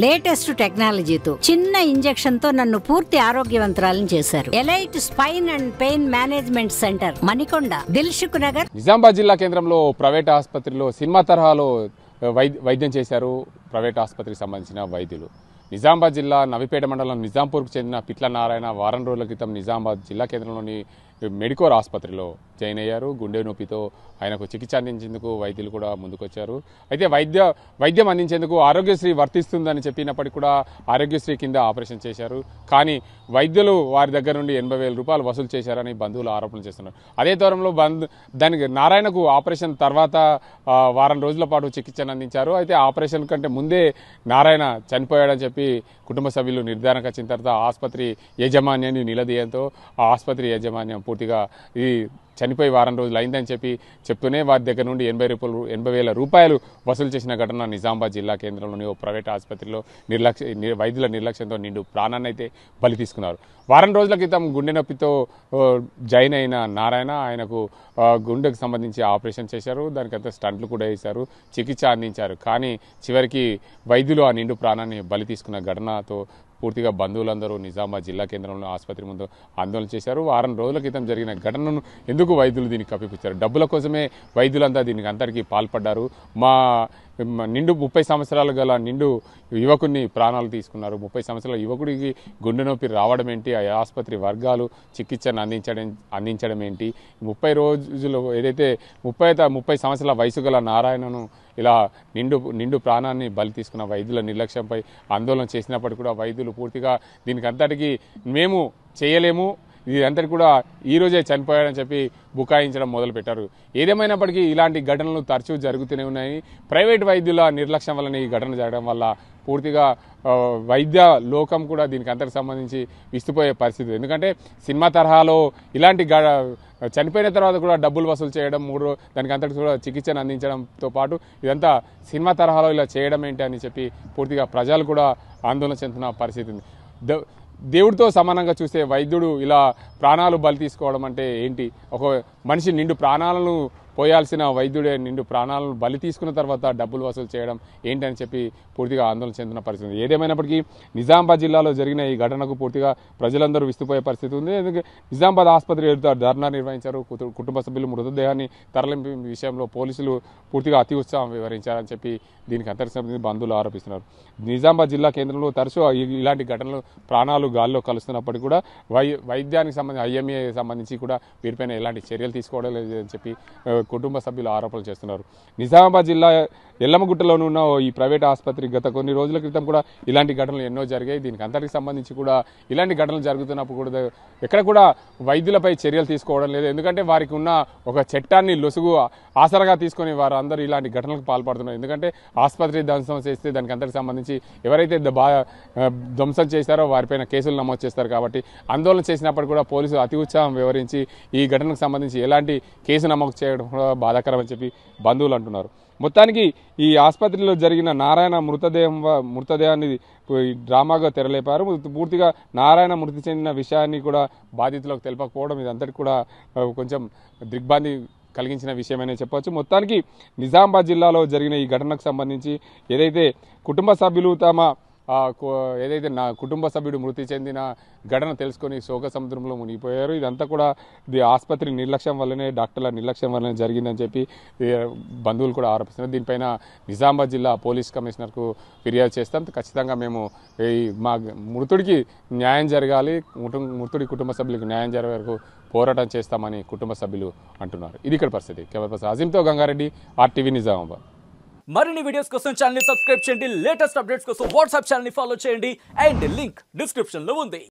Latest టెక్నాలజీతో చిన్న injection తో నన్ను పూర్తి ఆరోగ్యవంతురాలను చేశారు. Elite spine and pain management centre, Manikonda, Dilsukh Nagar. Nizamabad జిల్లా కేంద్రంలో ప్రైవేట్ ఆసుపత్రిలో సినిమా తరహాలో వైద్యం చేశారు ప్రైవేట్ ఆసుపత్రికి సంబంధించిన వైద్యులు. నిజామాబాద్ జిల్లా నవిపేట మండలం నిజాంపూర్కు చెందిన పిట్ల నారాయణ వారం రోజుల క్రితం నిజామాబాద్ జిల్లా కేంద్రంలోని మెడికోర్ ఆసుపత్రిలో జాయిన్ అయ్యారు. గుండె నొప్పితో ఆయనకు చికిత్స అందించేందుకు వైద్యులు కూడా ముందుకొచ్చారు. అయితే వైద్యం అందించేందుకు ఆరోగ్యశ్రీ వర్తిస్తుందని చెప్పినప్పటికీ కూడా ఆరోగ్యశ్రీ కింద ఆపరేషన్ చేశారు. కానీ వైద్యులు వారి దగ్గర నుండి 80,000 రూపాయలు వసూలు చేశారని బంధువులు ఆరోపణలు చేస్తున్నారు. అదే తరంలో దానికి నారాయణకు ఆపరేషన్ తర్వాత వారం రోజుల పాటు చికిత్సను అందించారు. అయితే ఆపరేషన్ కంటే ముందే నారాయణ చనిపోయాడని చెప్పి కుటుంబ సభ్యులు నిర్ధారణకు వచ్చిన తర్వాత ఆసుపత్రి యాజమాన్యాన్ని నిలదీయడంతో ఆ ఆసుపత్రి యాజమాన్యం పూర్తిగా ఈ చనిపోయి వారం రోజులు అయిందని చెప్తూనే వారి దగ్గర నుండి 80,000 రూపాయలు వసూలు చేసిన ఘటన నిజామాబాద్ జిల్లా కేంద్రంలోని ఓ ప్రైవేట్ ఆసుపత్రిలో వైద్యుల నిర్లక్ష్యంతో నిండు ప్రాణాన్ని అయితే బలి తీసుకున్నారు. వారం రోజుల క్రితం గుండె నొప్పితో జాయిన్ అయిన నారాయణ ఆయనకు గుండెకు సంబంధించి ఆపరేషన్ చేశారు. దానికంతా స్టంట్లు కూడా వేశారు, చికిత్స అందించారు. కానీ చివరికి వైద్యులు ఆ నిండు ప్రాణాన్ని బలి తీసుకున్న ఘటనతో పూర్తిగా బంధువులందరూ నిజామాబాద్ జిల్లా కేంద్రంలో ఆసుపత్రి ముందు ఆందోళన చేశారు. వారం రోజుల క్రితం జరిగిన ఘటనను ఎందుకు వైద్యులు దీనికి కప్పిపుచ్చారు? డబ్బుల కోసమే వైద్యులంతా దీనికి అంతటికీ పాల్పడ్డారు. నిండు 30 సంవత్సరాలు గల నిండు యువకుని ప్రాణాలు తీసుకున్నారు. 30 సంవత్సరాల యువకుడికి గుండె నొప్పి రావడం ఏంటి, ఆ ఆసుపత్రి వర్గాలు చికిత్సను అందించడం ఏంటి? 30 రోజులు ఏదైతే 30 సంవత్సరాల వయసు గల నారాయణను ఇలా నిండు ప్రాణాన్ని బలి తీసుకున్న వైద్యుల నిర్లక్ష్యంపై ఆందోళన చేసినప్పటికీ కూడా వైద్యులు పూర్తిగా దీనికి అంతటికీ మేము చేయలేము, ఇదంతా కూడా ఈ రోజే చనిపోయాడని చెప్పి బుకాయించడం మొదలుపెట్టారు. ఏదేమైనప్పటికీ ఇలాంటి ఘటనలు తరచూ జరుగుతూనే ఉన్నాయి. ప్రైవేట్ వైద్యుల నిర్లక్ష్యం వలన ఈ ఘటన జరగడం వల్ల పూర్తిగా వైద్య లోకం కూడా దీనికి అంతకు సంబంధించి విస్తుపోయే పరిస్థితి. ఎందుకంటే సినిమా తరహాలో ఇలాంటి చనిపోయిన తర్వాత కూడా డబ్బులు వసూలు చేయడం, దానికి అంతటి కూడా చికిత్సను అందించడంతో పాటు ఇదంతా సినిమా తరహాలో ఇలా చేయడం ఏంటి అని చెప్పి పూర్తిగా ప్రజలు కూడా ఆందోళన చెందుతున్న పరిస్థితి ఉంది. దేవుడితో సమానంగా చూసే వైద్యుడు ఇలా ప్రాణాలు బలి తీసుకోవడం అంటే ఏంటి? ఒక మనిషి నిండు ప్రాణాలను పోయాల్సిన వైద్యుడే నిండు ప్రాణాలను బలి తీసుకున్న తర్వాత డబ్బులు వసూలు చేయడం ఏంటని చెప్పి పూర్తిగా ఆందోళన చెందిన పరిస్థితి. ఏదేమైనప్పటికీ నిజామాబాద్ జిల్లాలో జరిగిన ఈ ఘటనకు పూర్తిగా ప్రజలందరూ విస్తుపోయే పరిస్థితి ఉంది. ఎందుకంటే నిజామాబాద్ ఆసుపత్రి ఎదుట ధర్నా నిర్వహించారు. కుటుంబ సభ్యులు మృతదేహాన్ని తరలింపు విషయంలో పోలీసులు పూర్తిగా అతి ఉత్సాహం వివరించారని చెప్పి దీనికి అంతర్గత బంధువులు ఆరోపిస్తున్నారు. నిజామాబాద్ జిల్లా కేంద్రంలో తరచూ ఇలాంటి ఘటనలు ప్రాణాలు గాల్లో కలుస్తున్నప్పటికీ కూడా వైద్యానికి సంబంధించి IMA సంబంధించి కూడా వీరిపైన ఎలాంటి చర్యలు తీసుకోవడం లేదని చెప్పి కుటుంబ సభ్యులు ఆరోపణలు చేస్తున్నారు. నిజామాబాద్ జిల్లా ఎల్లమ్మగుట్టలోని ఉన్న ఈ ప్రైవేట్ ఆసుపత్రి గత కొన్ని రోజుల క్రితం కూడా ఇలాంటి ఘటనలు ఎన్నో జరిగాయి. దీనికి అంతటికి సంబంధించి కూడా ఇలాంటి ఘటనలు జరుగుతున్నప్పుడు కూడా ఎక్కడ కూడా వైద్యులపై చర్యలు తీసుకోవడం లేదు. ఎందుకంటే వారికి ఉన్న ఒక చట్టాన్ని లొసుగు ఆసరగా తీసుకొని వారు అందరూ ఇలాంటి ఘటనలకు పాల్పడుతున్నారు. ఎందుకంటే ఆసుపత్రి ధ్వంసం చేస్తే దానికి అంతటికి సంబంధించి ఎవరైతే ధ్వంసం చేశారో వారిపైన కేసులు నమోదు చేస్తారు. కాబట్టి ఆందోళన చేసినప్పుడు కూడా పోలీసులు అతి ఉత్సాహం వివరించి ఈ ఘటనకు సంబంధించి ఎలాంటి కేసు నమోదు చేయడం కూడా బాధాకరమని చెప్పి బంధువులు అంటున్నారు. మొత్తానికి ఈ ఆసుపత్రిలో జరిగిన నారాయణ మృతదేహాన్ని డ్రామాగా తెరలేపారు. పూర్తిగా నారాయణ మృతి చెందిన విషయాన్ని కూడా బాధితులకు తెలపకపోవడం ఇదంతటి కూడా కొంచెం దిగ్భ్రాంతి కలిగించిన విషయమనే చెప్పవచ్చు. మొత్తానికి నిజామాబాద్ జిల్లాలో జరిగిన ఈ ఘటనకు సంబంధించి ఏదైతే కుటుంబ సభ్యులు ఏదైతే నా కుటుంబ సభ్యుడు మృతి చెందిన ఘటన తెలుసుకొని శోక సముద్రంలో మునిగిపోయారు. ఇదంతా కూడా ఆసుపత్రి నిర్లక్ష్యం వల్లనే, డాక్టర్ల నిర్లక్ష్యం వల్లనే జరిగిందని చెప్పి బంధువులు కూడా ఆరోపిస్తున్నారు. దీనిపైన నిజామాబాద్ జిల్లా పోలీస్ కమిషనర్కు ఫిర్యాదు చేస్తాం. ఖచ్చితంగా మేము మా మృతుడికి న్యాయం జరగాలి, మృతుడి కుటుంబ సభ్యులకు న్యాయం జరిగే వరకు పోరాటం చేస్తామని కుటుంబ సభ్యులు అంటున్నారు. ఇది ఇక్కడ పరిస్థితి. కెమెరా పర్సన్ అజీంతో గంగారెడ్డి, RTV నిజామాబాద్. మరిన్ని వీడియోస్ కోసం ఛానల్ ని సబ్స్క్రైబ్ చేయండి. లేటెస్ట్ అప్డేట్స్ కోసం వాట్సాప్ ఛానల్ ని ఫాలో చేయండి. అండ్ లింక్ డిస్క్రిప్షన్ లో ఉంది.